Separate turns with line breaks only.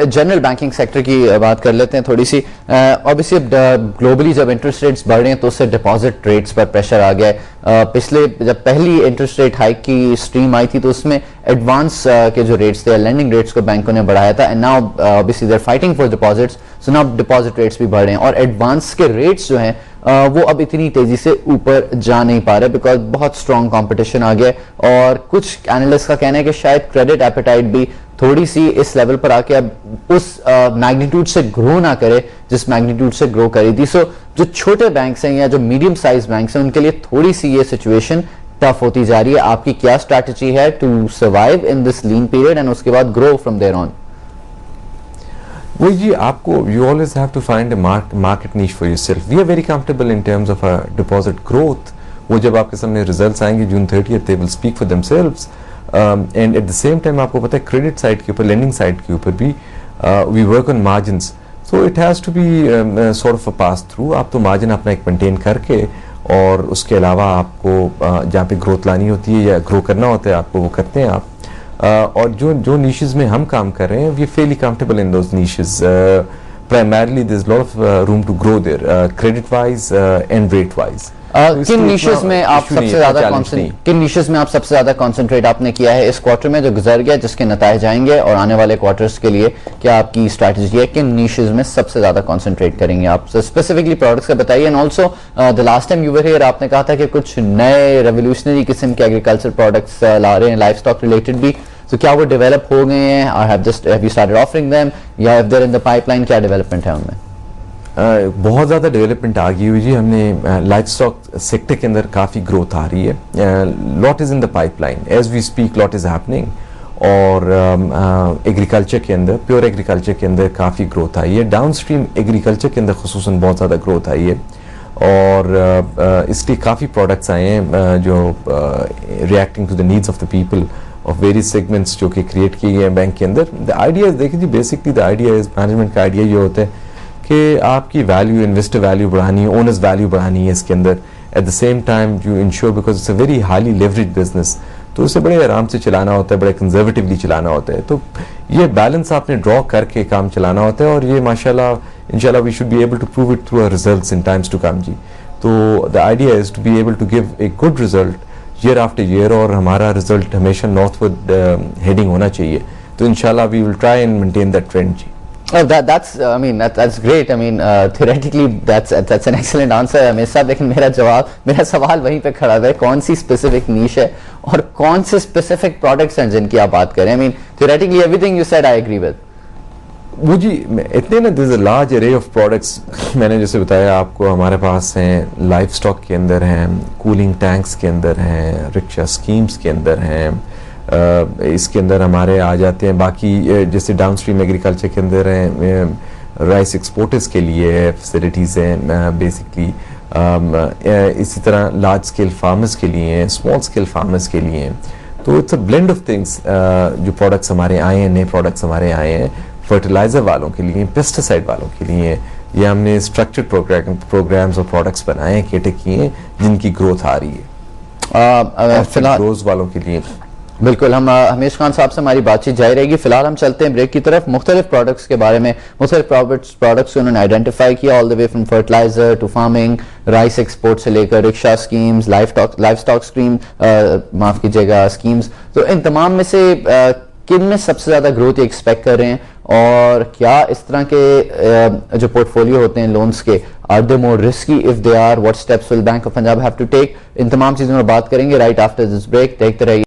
General banking sector की बात कर लेते हैं थोड़ी सी। ऑब्वियसली ग्लोबली जब इंटरेस्ट रेट्स बढ़ रहे हैं तो उससे डिपॉजिट रेट्स पर प्रेशर आ गया है। पिछले जब पहली इंटरेस्ट रेट हाइक की स्ट्रीम आई थी तो उसमें एडवांस के जो रेट्स थे, लेंडिंग रेट्स को बैंकों ने बढ़ाया था, and now obviously they are fighting for deposits, so now deposit rates भी बढ़ रहे हैं और एडवांस के रेट्स जो हैं वो अब इतनी तेजी से ऊपर जा नहीं पा रहे बिकॉज बहुत स्ट्रॉन्ग कंपटीशन आ गया। और कुछ एनालिस्ट का कहना है कि शायद क्रेडिट एपेटाइट भी थोड़ी सी इस लेवल पर आके अब उस मैग्नीट्यूड से ग्रो ना करे जिस मैग्नीट्यूड से ग्रो करी थी। सो जो छोटे बैंक्स हैं या जो मीडियम साइज बैंक्स हैं उनके लिए थोड़ी सी ये सिचुएशन टफ होती जा रही है। आपकी क्या स्ट्रैटेजी है to survive in this lean period and उसके बाद ग्रो फ्रॉम देयर ऑन?
वही जी, आपको you always have to find a market niche for yourself. We are very comfortable in terms of deposit growth. वो जब आपके सामने रिजल्ट्स आएंगे June 30th, they will speak for themselves. And at the same time आपको पता है credit side के ऊपर, लेंडिंग साइड के ऊपर भी we work on margins, so it has to be sort of a pass through. आप तो मार्जिन अपना एक मेंटेन करके और उसके अलावा आपको जहाँ पे ग्रोथ लानी होती है या ग्रो करना होता है आपको वो करते हैं आप। और जो नीशेस में हम काम कर रहे हैं we fairly comfortable in those niches. Primarily there is lot of room to grow there credit wise and rate wise.
किन निशेस में आप सबसे ज्यादा कंसंट्रेट आपने किया है इस क्वार्टर में जो गुजर गया, जिसके नताइज आएंगे और आने वाले क्वार्टर्स के लिए क्या आपकी स्ट्रैटेजी है? किन निशेस में सबसे ज्यादा कंसंट्रेट करेंगे आप? स्पेसिफिकली प्रोडक्ट्स का बताइए। And also the last time you were here आपने कहा था कि कुछ नए रेवोल्यूशनरी किस्म के एग्रीकल्चर प्रोडक्ट्स ला रहे हैं, लाइफ स्टॉक रिलेटेड भी। तो क्या वो डेवलप हो गए हैं और have you started offering them या if there in the pipeline? क्या डेवलपमेंट है उनमें?
बहुत ज़्यादा डेवलपमेंट आ गई हुई जी। हमने लाइफ स्टॉक सेक्टर के अंदर काफ़ी ग्रोथ आ रही है। Lot is in the pipeline as we speak, lot is happening. और एग्रीकल्चर के अंदर, प्योर एग्रीकल्चर के अंदर काफ़ी ग्रोथ आई है। डाउन स्ट्रीम एग्रीकल्चर के अंदर खुसूसन बहुत ज़्यादा ग्रोथ आई है और इसलिए काफ़ी प्रोडक्ट्स आए हैं जो reacting to the needs of the people of various segments जो कि क्रिएट किए गए हैं बैंक के अंदर। द आइडिया देखिए जी, basically the idea is, management का आइडिया ये होता है कि आपकी वैल्यू, इन्वेस्टर वैल्यू बढ़ानी है, ओनर्स वैल्यू बढ़ानी है इसके अंदर। Eight the same time you ensure, because it's a very highly leverage business, तो उसे बड़े आराम से चलाना होता है, बड़े कंजर्वेटिवली चलाना होता है। तो ये बैलेंस आपने ड्रॉ करके काम चलाना होता है और ये माशाल्लाह इंशाल्लाह we should be able to prove it through our results in times to come जी। तो the idea is to be able to give a good result year after year और हमारा रिजल्ट हमेशा नॉर्थवर्ड हेडिंग होना चाहिए। तो इंशाल्लाह we will try and maintain that trend जी।
that's great. I mean, theoretically that's an excellent answer अमीर साहब, लेकिन मेरा सवाल वहीं पे खड़ा है, कौन सी स्पेसिफिक नीश है और कौन से स्पेसिफिक प्रोडक्ट्स हैं जिनकी आप बात करें? I mean, theoretically everything you said I agree with.
वो जी इतने ना, there's a large array of products मैंने जैसे बताया आपको, हमारे पास हैं लाइफ स्टॉक के अंदर हैं, कूलिंग टैंक्स के अंदर हैं, रिक्शा स्कीम्स के अंदर हैं, इसके अंदर हमारे आ जाते हैं बाकी जैसे डाउन स्ट्रीम एग्रीकल्चर के अंदर हैं, राइस एक्सपोर्टर्स के लिए फैसिलिटीज़ हैं बेसिकली। इसी तरह लार्ज स्केल फार्मर्स के लिए हैं, स्मॉल स्केल फार्मर्स के लिए हैं। तो it's a blend of things. जो प्रोडक्ट्स हमारे आए हैं, नए प्रोडक्ट्स हमारे आए हैं फर्टिलाइजर वालों के लिए, पेस्टिसाइड वालों के लिए, ये हमने स्ट्रक्चर्ड प्रोग्राम्स और प्रोडक्ट्स बनाए हैं, केटर किए हैं, जिनकी ग्रोथ आ रही है फिलहाल रोज वालों के लिए।
बिल्कुल, हम हमीश खान साहब से हमारी बातचीत जारी रहेगी। फिलहाल हम चलते हैं ब्रेक की तरफ। मुख्तलिफ प्रोडक्ट्स के बारे में, मुख्तलिफ प्रोडक्ट्स को उन्होंने आइडेंटिफाई किया, all the way from fertiliser to farming, rice export से लेकर rickshaw schemes, life stock scheme, माफ कीजिएगा स्कीम्स। तो इन तमाम में से किन में सबसे ज्यादा ग्रोथ एक्सपेक्ट कर रहे हैं और क्या इस तरह के जो पोर्टफोलियो होते हैं लोन्स के, are they more risky? If they are, what steps will bank of Punjab have to take? इन तमाम चीजों में बात करेंगे राइट आफ्टर दिस ब्रेक। देखते रहिए।